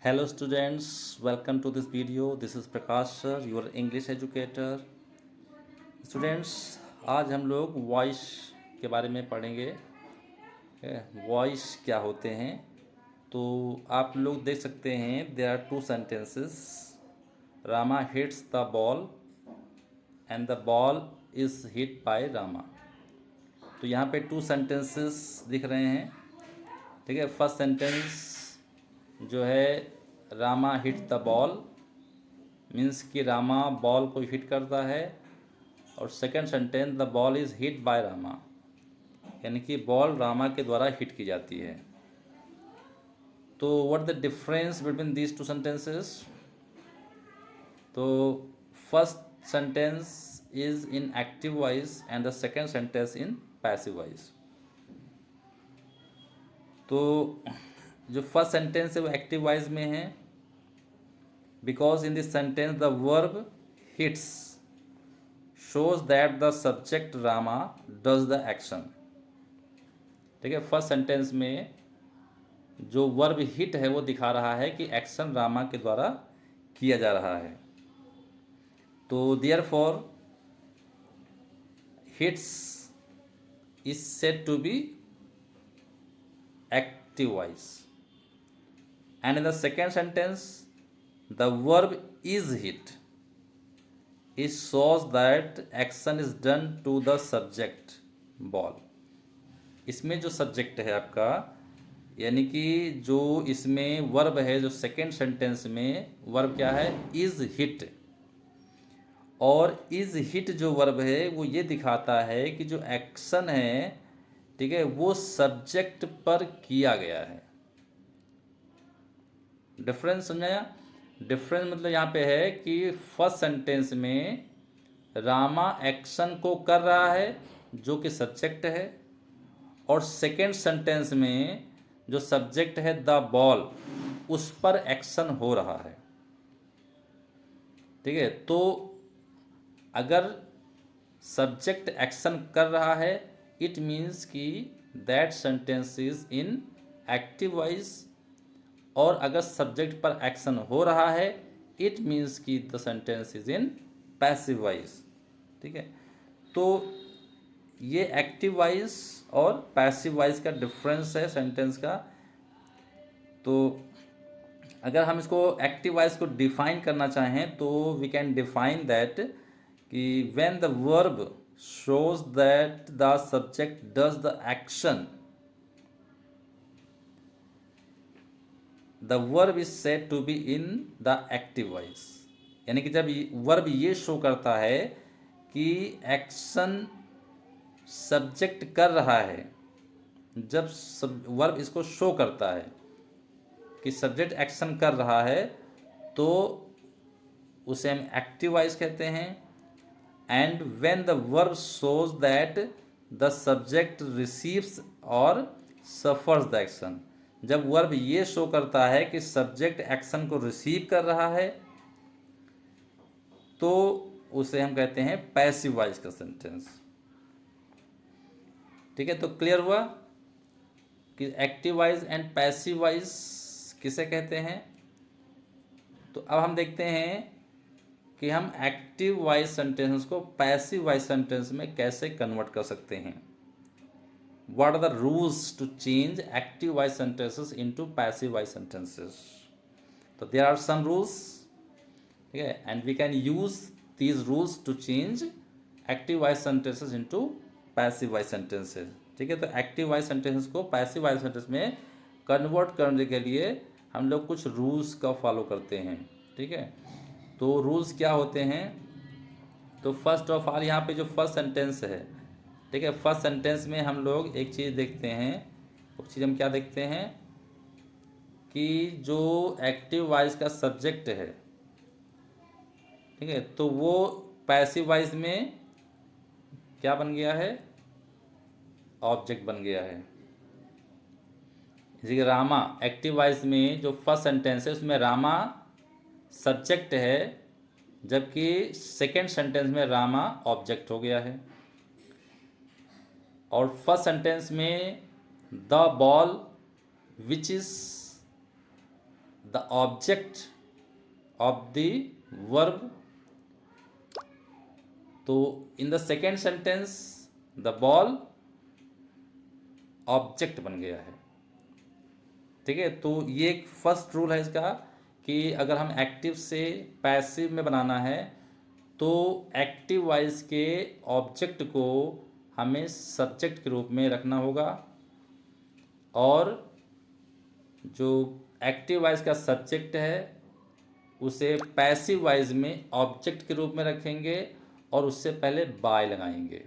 Hello students, welcome to this video. This is Prakash sir, your English educator. Students, आज हम लोग voice के बारे में पढ़ेंगे। वॉइस क्या होते हैं? तो आप लोग देख सकते हैं there are two sentences. Rama hits the ball and the ball is hit by Rama. तो यहाँ पे टू सेंटेंसेस दिख रहे हैं। ठीक है, फर्स्ट सेंटेंस जो है Rama hit the ball means कि रामा बॉल को हिट करता है, और second sentence the ball is hit by Rama, यानी कि बॉल रामा के द्वारा हिट की जाती है। तो what the difference between these two sentences? तो first sentence is in active voice and the second sentence in passive voice. तो जो फर्स्ट सेंटेंस है वो एक्टिव वॉइस में है, because in this sentence the verb hits shows that the subject Rama does the action। ठीक है, first sentence में जो वर्ब हिट है वो दिखा रहा है कि एक्शन रामा के द्वारा किया जा रहा है। तो therefore hits is said to be active voice, and in the second sentence the verb is hit, it shows that action is done to the subject ball। इसमें जो सब्जेक्ट है आपका, यानी कि जो इसमें वर्ब है, जो सेकेंड सेंटेंस में वर्ब क्या है, इज हिट। और इज हिट जो वर्ब है वो ये दिखाता है कि जो एक्शन है, ठीक है, वो सब्जेक्ट पर किया गया है। डिफरेंस समझाया? डिफरेंस मतलब यहाँ पे है कि फर्स्ट सेंटेंस में रामा एक्शन को कर रहा है जो कि सब्जेक्ट है, और सेकेंड सेंटेंस में जो सब्जेक्ट है द बॉल, उस पर एक्शन हो रहा है। ठीक है, तो अगर सब्जेक्ट एक्शन कर रहा है इट मीन्स कि that sentence is in active voice, और अगर सब्जेक्ट पर एक्शन हो रहा है इट मीन्स कि the sentence is in passive voice. ठीक है, तो ये एक्टिव वॉइस और पैसिव वॉइस का डिफरेंस है सेंटेंस का। तो अगर हम इसको एक्टिव वॉइस को डिफाइन करना चाहें तो वी कैन डिफाइन दैट कि when the verb shows that the subject does the action, the verb is said to be in the active voice. यानी कि जब वर्ब ये शो करता है कि एक्शन सब्जेक्ट कर रहा है, जब वर्ब इसको शो करता है कि सब्जेक्ट एक्शन कर रहा है तो उसे हम एक्टिव वॉइस कहते हैं। And when the verb shows that the subject receives और सफर्स द एक्शन, जब वर्ब ये शो करता है कि सब्जेक्ट एक्शन को रिसीव कर रहा है तो उसे हम कहते हैं पैसिव वॉइस का सेंटेंस। ठीक है, तो क्लियर हुआ कि active voice and passive voice किसे कहते हैं। तो अब हम देखते हैं कि हम एक्टिव वॉइस सेंटेंस को पैसिव वॉइस सेंटेंस में कैसे कन्वर्ट कर सकते हैं। What are the rules to change active voice sentences into passive voice sentences? So there are some rules, okay, and we can use these rules to change active voice sentences into passive voice sentences। ठीक है, तो active voice sentence को passive voice sentence में convert करने के लिए हम लोग कुछ रूल्स का फॉलो करते हैं। ठीक है, तो रूल्स क्या होते हैं? तो फर्स्ट ऑफ ऑल यहाँ पे जो फर्स्ट सेंटेंस है, ठीक है, फर्स्ट सेंटेंस में हम लोग एक चीज़ देखते हैं। वो चीज़ हम क्या देखते हैं कि जो एक्टिव वॉइस का सब्जेक्ट है, ठीक है, तो वो पैसिव वॉइस में क्या बन गया है, ऑब्जेक्ट बन गया है। जैसे कि रामा एक्टिव वॉइस में जो फर्स्ट सेंटेंस है उसमें रामा सब्जेक्ट है, जबकि सेकेंड सेंटेंस में रामा ऑब्जेक्ट हो गया है। और फर्स्ट सेंटेंस में the ball which is the object of the verb. तो in the second sentence the ball object बन गया है। ठीक है, तो ये एक फर्स्ट रूल है इसका कि अगर हम एक्टिव से पैसिव में बनाना है तो एक्टिव वॉइस के ऑब्जेक्ट को हमें सब्जेक्ट के रूप में रखना होगा, और जो एक्टिव वॉइस का सब्जेक्ट है उसे पैसिव वॉइस में ऑब्जेक्ट के रूप में रखेंगे और उससे पहले बाय लगाएंगे।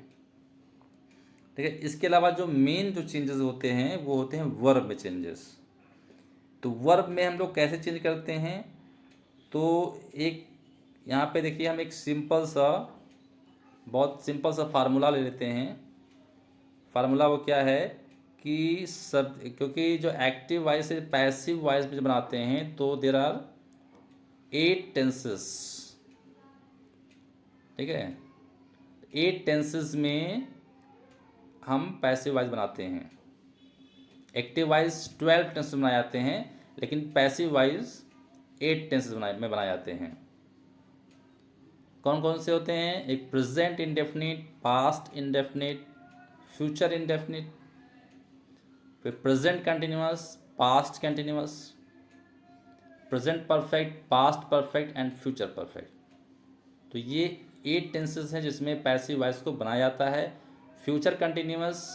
ठीक है, इसके अलावा जो मेन जो चेंजेस होते हैं वो होते हैं वर्ब में चेंजेस। तो वर्ब में हम लोग कैसे चेंज करते हैं, तो एक यहाँ पे देखिए हम एक बहुत सिंपल सा फार्मूला ले लेते हैं। फार्मूला वो क्या है कि सब, क्योंकि जो एक्टिव वॉइस से पैसिव वॉइस में जब बनाते हैं तो देर आर 8 टेंसेस। ठीक है, 8 टेंसेस में हम पैसिव वॉइस बनाते हैं। एक्टिव वॉइस 12 टेंसेस बनाए जाते हैं, लेकिन पैसिव वॉइस 8 टेंसेस में बनाए जाते हैं। कौन कौन से होते हैं? एक present indefinite, past indefinite, future indefinite, फिर present continuous, past continuous, present perfect, past perfect and future perfect. तो ये 8 टेंसेस हैं जिसमें पैसिव वॉइस को बनाया जाता है। फ्यूचर कंटिन्यूअस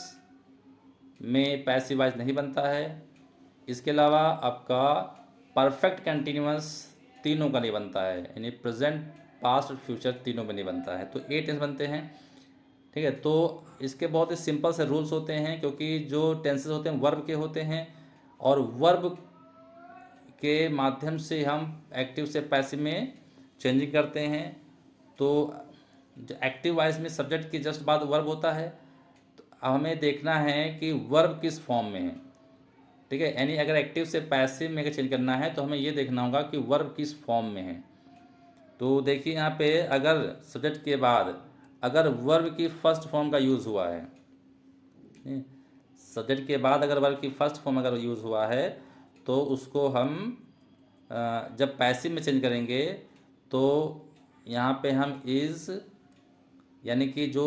में पैसिव वॉइस नहीं बनता है। इसके अलावा आपका परफेक्ट कंटिन्यूअस तीनों का नहीं बनता है, यानी प्रेजेंट, पास्ट और फ्यूचर तीनों में नहीं बनता है। तो 8 टेंस बनते हैं। ठीक है, तो इसके बहुत ही सिंपल से रूल्स होते हैं, क्योंकि जो टेंसेस होते हैं वर्ब के होते हैं और वर्ब के माध्यम से हम एक्टिव से पैसिव में चेंजिंग करते हैं। तो जो एक्टिव वॉइस में सब्जेक्ट की जस्ट बाद वर्ब होता है, तो अब हमें देखना है कि वर्ब किस फॉर्म में है। ठीक है, यानी अगर एक्टिव से पैसिव में अगर चेंज करना है तो हमें ये देखना होगा कि वर्ब किस फॉर्म में है। तो देखिए यहाँ पे अगर सब्जेक्ट के बाद अगर वर्ब की फर्स्ट फॉर्म का यूज़ हुआ है, सब्जेक्ट के बाद अगर वर्ब की फर्स्ट फॉर्म अगर यूज़ हुआ है तो उसको हम जब पैसिव में चेंज करेंगे तो यहाँ पे हम इज़, यानी कि जो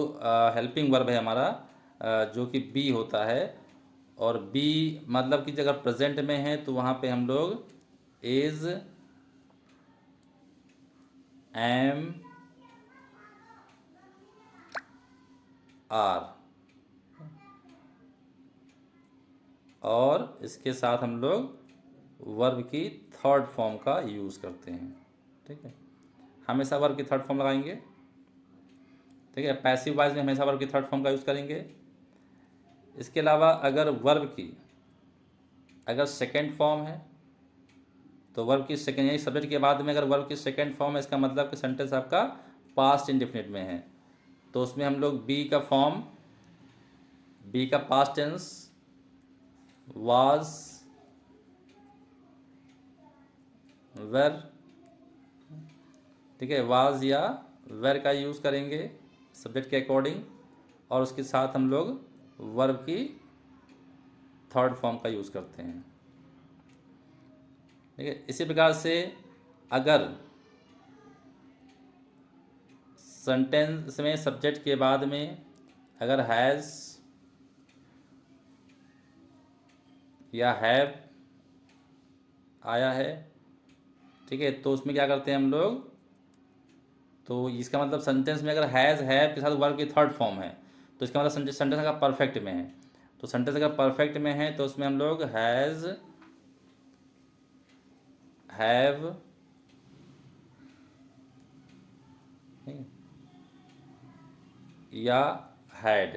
हेल्पिंग वर्ब है हमारा, जो कि बी होता है, और बी मतलब कि अगर प्रेजेंट में है तो वहाँ पे हम लोग इज़, एम, आर, और इसके साथ हम लोग वर्ब की थर्ड फॉर्म का यूज़ करते हैं। ठीक है, हमेशा वर्ब की थर्ड फॉर्म लगाएंगे। ठीक है, पैसिव वॉइस में हमेशा वर्ब की थर्ड फॉर्म का यूज़ करेंगे। इसके अलावा अगर वर्ब की अगर सेकेंड फॉर्म है तो वर्ब की सेकेंड, यानी सब्जेक्ट के बाद में अगर वर्ब की सेकेंड फॉर्म है, इसका मतलब कि सेंटेंस आपका पास्ट इंडेफिनिट में है, तो उसमें हम लोग बी का फॉर्म, बी का पास्ट टेंस वाज, वेर, ठीक है, वाज या वेर का यूज़ करेंगे सब्जेक्ट के अकॉर्डिंग, और उसके साथ हम लोग वर्ब की थर्ड फॉर्म का यूज़ करते हैं। ठीक है, इसी प्रकार से अगर सेंटेंस में सब्जेक्ट के बाद में अगर हैज़ या हैव आया है, ठीक है, तो उसमें क्या करते हैं हम लोग, तो इसका मतलब सेंटेंस में अगर हैज़ हैव के साथ वर्ब की थर्ड फॉर्म है तो इसका मतलब सेंटेंस अगर परफेक्ट में है, तो सेंटेंस अगर परफेक्ट में है तो उसमें हम लोग हैज़, हैव, या हैड,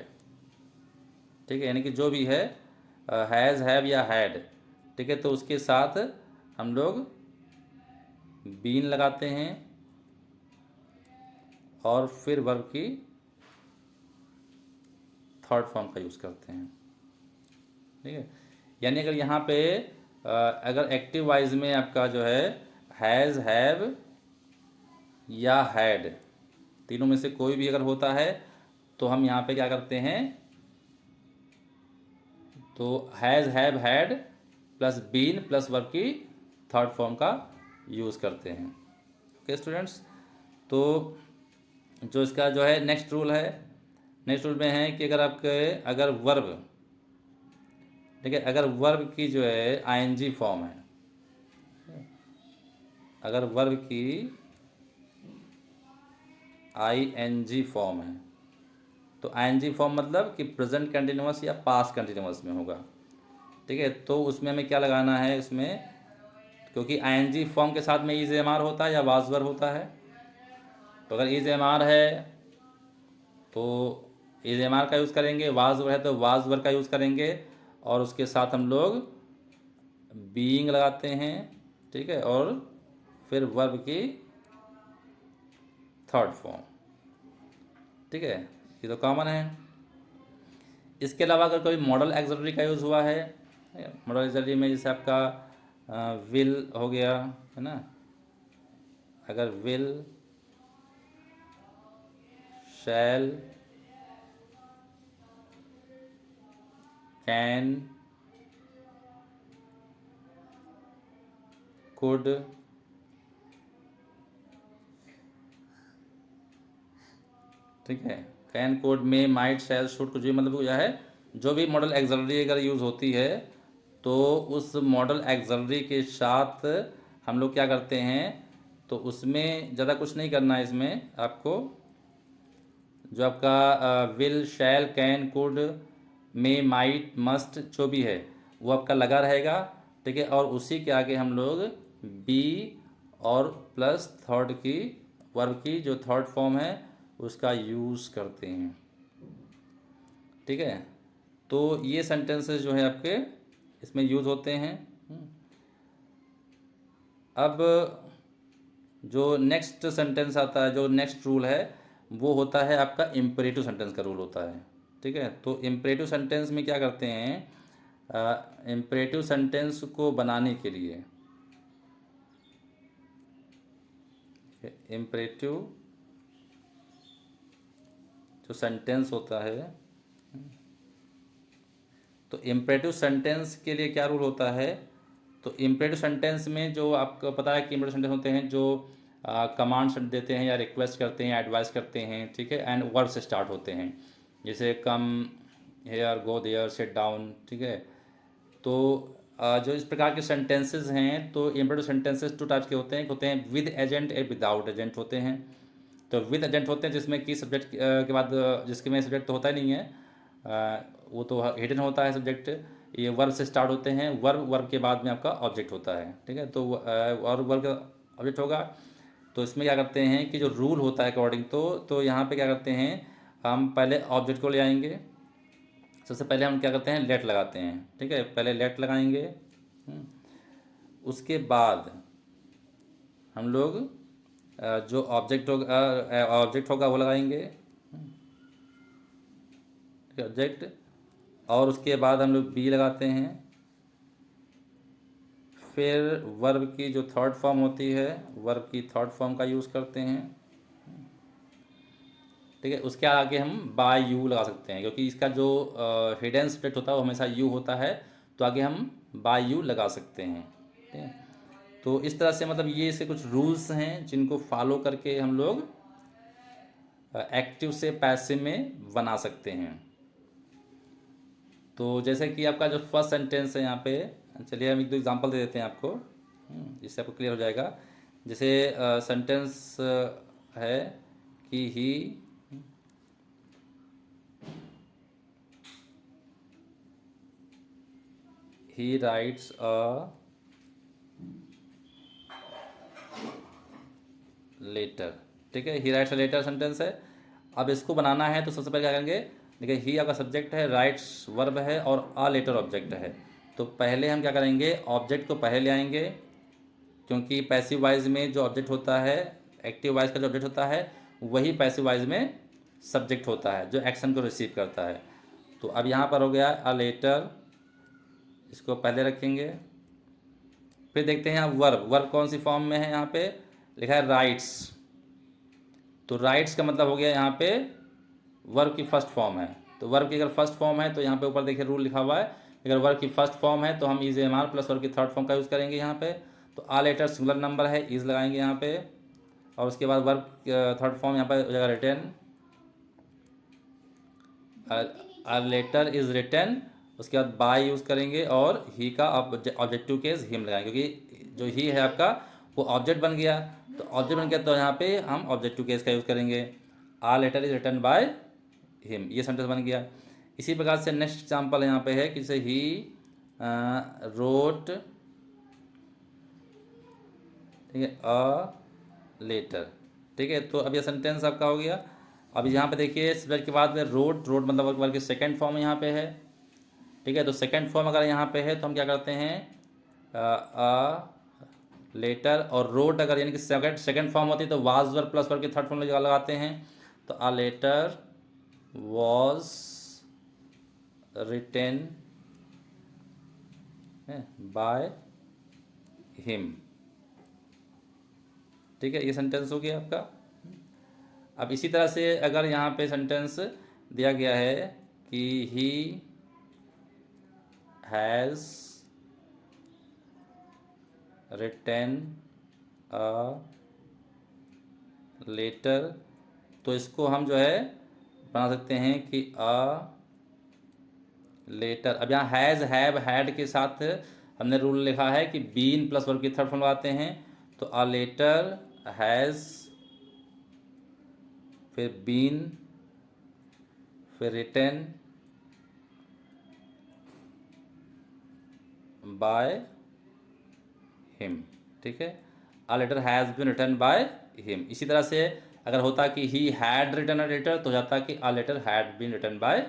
ठीक है, यानी कि जो भी है हैज़, हैव या हैड, ठीक है, तो उसके साथ हम लोग बीन लगाते हैं और फिर वर्ब की थर्ड फॉर्म का यूज़ करते हैं। ठीक है, यानी अगर यहाँ पे अगर एक्टिव वाइज में आपका जो है हैज़, हैव या हैड, तीनों में से कोई भी अगर होता है तो हम यहाँ पे क्या करते हैं, तो has, have, had plus been plus verb की थर्ड फॉर्म का यूज़ करते हैं। ओके स्टूडेंट्स, तो जो इसका जो है नेक्स्ट रूल है, नेक्स्ट रूल में है कि अगर वर्ब, ठीक है, अगर वर्ब की जो है आईएनजी फॉर्म है, अगर वर्ब की आईएनजी फॉर्म है, तो आईएनजी फॉर्म मतलब कि प्रेजेंट कंटिन्यूअस या पास्ट कंटिन्यूअस में होगा, ठीक है। तो उसमें हमें क्या लगाना है इसमें, क्योंकि आईएनजी फॉर्म के साथ में इज एम आर होता है या वाज वर्ब होता है। तो अगर इज एम आर है तो इज एम आर का यूज़ करेंगे, वाज वर्ब है तो वाज वर्ब का यूज़ करेंगे, और उसके साथ हम लोग बीइंग लगाते हैं, ठीक है, और फिर वर्ब की थर्ड फॉर्म, ठीक है, ये तो कॉमन है। इसके अलावा अगर कोई मॉडल एक्सलरी का यूज़ हुआ है, मॉडल एक्सलरी में जैसे आपका विल हो गया, है ना, अगर विल, शैल, कैन, कुड, ठीक है, कैन, कोड, में, माइट, शैल, शुड, कुछ भी मतलब क्या है, जो भी मॉडल एक्सलरी अगर यूज़ होती है तो उस मॉडल एक्सलरी के साथ हम लोग क्या करते हैं, तो उसमें ज़्यादा कुछ नहीं करना है। इसमें आपको जो आपका विल, शैल, कैन, कुड, में, माइट, मस्ट जो भी है वो आपका लगा रहेगा, ठीक है, और उसी के आगे हम लोग बी और प्लस थर्ड की वर्ब की जो थर्ड फॉर्म है उसका यूज़ करते हैं, ठीक है। तो ये सेंटेंसेस जो है आपके इसमें यूज़ होते हैं। अब जो नेक्स्ट सेंटेंस आता है, जो नेक्स्ट रूल है वो होता है आपका इम्परेटिव सेंटेंस का रूल होता है, ठीक है। तो इम्परेटिव सेंटेंस में क्या करते हैं, इम्परेटिव सेंटेंस को बनाने के लिए, इम्परेटिव जो सेंटेंस होता है, तो इम्परेटिव सेंटेंस के लिए क्या रूल होता है, तो इम्परेटिव सेंटेंस में जो आपको पता है कि इम्परेटिव सेंटेंस होते हैं जो कमांड्स देते हैं या रिक्वेस्ट करते हैं, एडवाइस करते हैं, ठीक है, एंड वर्ब से स्टार्ट होते हैं, जैसे come here, go there, sit down, ठीक है। तो जो इस प्रकार के सेंटेंसेस हैं, तो इम्परेटिव सेंटेंसेस टू टाइप्स के होते हैं विद एजेंट और विदाउट एजेंट होते हैं। तो विद एजेंट होते हैं जिसमें कि सब्जेक्ट के बाद जिसके में सब्जेक्ट तो होता ही नहीं है, वो तो हिडन होता है सब्जेक्ट। ये वर्ब से स्टार्ट होते हैं, वर्ब के बाद में आपका ऑब्जेक्ट होता है, ठीक है। तो और वर्ब का ऑब्जेक्ट होगा, तो इसमें क्या करते हैं कि जो रूल होता है अकॉर्डिंग, तो यहाँ पे क्या करते हैं, हम पहले ऑब्जेक्ट को ले आएंगे। सबसे पहले हम क्या करते हैं, लेट लगाते हैं, ठीक है, पहले लेट लगाएंगे। उसके बाद हम लोग जो ऑब्जेक्ट होगा वो लगाएंगे, ऑब्जेक्ट, और उसके बाद हम लोग बी लगाते हैं। फिर वर्ब की जो थर्ड फॉर्म होती है, वर्ब की थर्ड फॉर्म का यूज़ करते हैं, ठीक है। उसके आगे हम बाय यू लगा सकते हैं, क्योंकि इसका जो हिडन सब्जेक्ट होता है वो हमेशा यू होता है, तो आगे हम बाय यू लगा सकते हैं, ठीक है। तो इस तरह से मतलब ये इसके कुछ रूल्स हैं जिनको फॉलो करके हम लोग एक्टिव से पैसिव में बना सकते हैं। तो जैसे कि आपका जो फर्स्ट सेंटेंस है यहाँ पे, चलिए हम एक दो एग्जांपल दे देते हैं आपको, जिससे आपको क्लियर हो जाएगा। जैसे सेंटेंस है कि ही राइट्स अ लेटर, ठीक है, he writes a letter sentence है। अब इसको बनाना है तो सबसे पहले क्या करेंगे, देखिए ही आपका सब्जेक्ट है, राइट्स वर्ब है, और अ लेटर ऑब्जेक्ट है। तो पहले हम क्या करेंगे, ऑब्जेक्ट को पहले ले आएंगे, क्योंकि पैसिव वाइज में जो ऑब्जेक्ट होता है, एक्टिव वाइज का जो ऑब्जेक्ट होता है वही पैसिव वाइज में सब्जेक्ट होता है जो एक्शन को रिसीव करता है। तो अब यहाँ पर हो गया अ लेटर, इसको पहले रखेंगे। फिर देखते हैं यहाँ वर्ब कौन सी फॉर्म में है, यहाँ पे लिखा है राइट्स। तो राइट्स का मतलब हो गया यहाँ पे वर्ब की फर्स्ट फॉर्म है। तो वर्ब की अगर फर्स्ट फॉर्म है तो यहाँ पे ऊपर देखिए रूल लिखा हुआ है, अगर वर्ब की फर्स्ट फॉर्म है तो हम is am are plus verb की थर्ड फॉर्म का यूज़ करेंगे यहाँ पे। तो आ लेटर सिंगुलर नंबर है, इज लगाएंगे यहाँ पे, और उसके बाद वर्ब थर्ड फॉर्म यहाँ पर हो जाएगा written, a letter is written, उसके बाद बाय यूज़ करेंगे और ही का ऑब्जेक्टिव केस हिम लगाएंगे, क्योंकि जो ही है आपका वो ऑब्जेक्ट बन गया, तो ऑब्जेक्ट बन गया तो यहाँ पे हम ऑब्जेक्टिव केस का यूज़ करेंगे, a letter is written by him, ये सेंटेंस बन गया। इसी प्रकार से नेक्स्ट एग्जाम्पल यहाँ पे है कि जैसे ही रोट, ठीक है, अ लेटर, ठीक है, तो अब ये सेंटेंस आपका हो गया। अब यहाँ पे देखिए सब्जेक्ट के बाद में रोट, रोट मतलब वर्ग की सेकेंड फॉर्म यहाँ पे है, ठीक है, तो सेकेंड फॉर्म अगर यहाँ पे है तो हम क्या करते हैं, अ लेटर, और रोट अगर यानी कि सेकेंड फॉर्म होती है तो वाज वर्ब प्लस वर्ब की थर्ड फॉर्म लगाते हैं, तो a letter was written by him, ठीक है, ये सेंटेंस हो गया आपका। अब इसी तरह से अगर यहाँ पे सेंटेंस दिया गया है कि he has written a letter, तो इसको हम जो है बना सकते हैं कि अ लेटर। अब यहाँ हैज़, हैव, हैड के साथ हमने रूल लिखा है कि बीन प्लस वर्ब की थर्ड फॉर्म लगाते हैं, तो अ लेटर हैज़, फिर बीन, फिर रिटन बाय हिम, ठीक है, a letter has been written by him. इसी तरह से अगर होता कि he had written a letter तो हो जाता कि a letter had been written by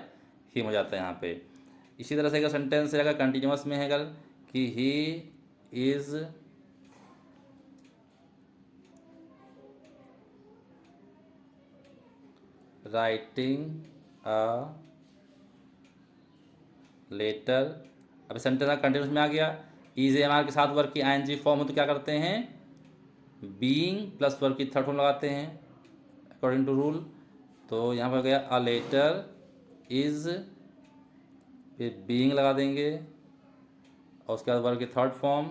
him हो जाता है यहाँ पे। इसी तरह से अगर सेंटेंस है अगर कंटिन्यूअस में है अगर कि he is writing a letter, अब सेंटेंस कंटिन्यूस में आ गया, इज एम आर के साथ वर्ब की आईएनजी फॉर्म हो तो क्या करते हैं, बीइंग प्लस वर्ब की थर्ड फॉर्म लगाते हैं अकॉर्डिंग टू रूल, तो यहाँ पर हो गया अ लेटर इज, फिर बीइंग लगा देंगे और उसके बाद वर्ब की third form,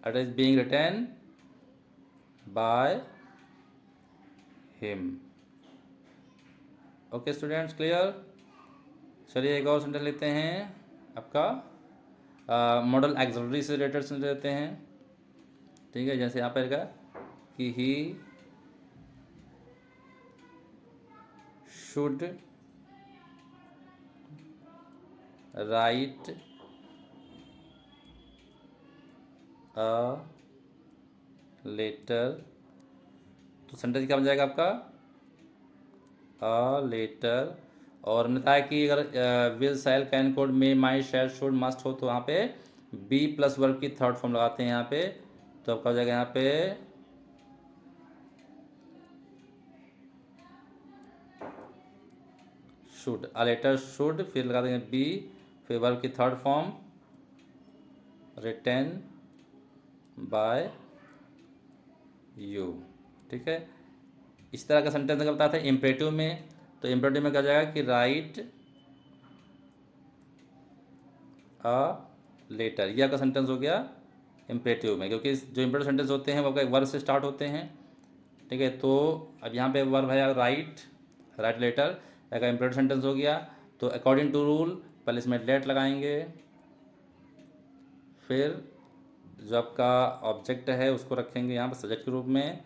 it is being written by him. Okay students, clear. चलिए एक और सेंटेंस लेते हैं आपका मॉडल एक्सिलरी से रिलेटेड सेंटेंस लेते हैं, ठीक है, जैसे यहाँ पर का कि he should write a letter, तो सेंटेंस क्या बन जाएगा आपका, अ लेटर, और हमने बताया कि अगर विल शैल कैन कोड में माई शैल शुड मस्ट हो तो वहाँ पे बी प्लस वर्ब की थर्ड फॉर्म लगाते हैं यहाँ पे, तो आपका हो जाएगा यहाँ पे शुड, अ लेटर शुड, फिर लगा देंगे बी, फिर वर्ब की third form written by you, ठीक है। इस तरह का सेंटेंस अगर बताया था इम्परेटिव में, तो इम्परेटिव में क्या जाएगा कि राइट अ लेटर, ये आपका सेंटेंस हो गया इम्परेटिव में, क्योंकि जो इम्परेटिव सेंटेंस होते हैं वो आपका वर्ब से स्टार्ट होते हैं, ठीक है, तो अब यहाँ पे वर्ब है राइट, राइट लेटर का इम्परेटिव सेंटेंस हो गया, तो अकॉर्डिंग टू रूल पहले इसमें लेट लगाएंगे, फिर जो आपका ऑब्जेक्ट है उसको रखेंगे यहाँ पर सब्जेक्ट के रूप में,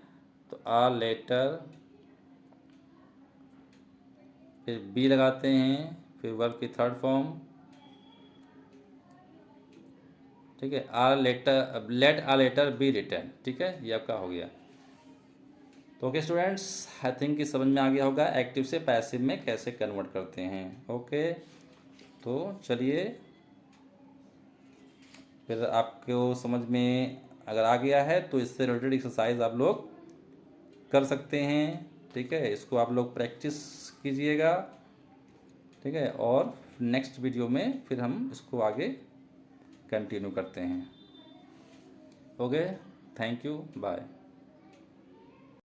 तो आ लेटर, फिर बी लगाते हैं, फिर वर्ब की थर्ड फॉर्म, ठीक है, a letter, let a letter be return, ठीक है, ये आपका हो गया। तो ओके स्टूडेंट्स, आई थिंक कि समझ में आ गया होगा एक्टिव से पैसिव में कैसे कन्वर्ट करते हैं। ओके, तो चलिए फिर आपको समझ में अगर आ गया है तो इससे रिलेटेड एक्सरसाइज आप लोग कर सकते हैं, ठीक है, इसको आप लोग प्रैक्टिस कीजिएगा, ठीक है, और नेक्स्ट वीडियो में फिर हम इसको आगे कंटिन्यू करते हैं। Okay, thank you, bye.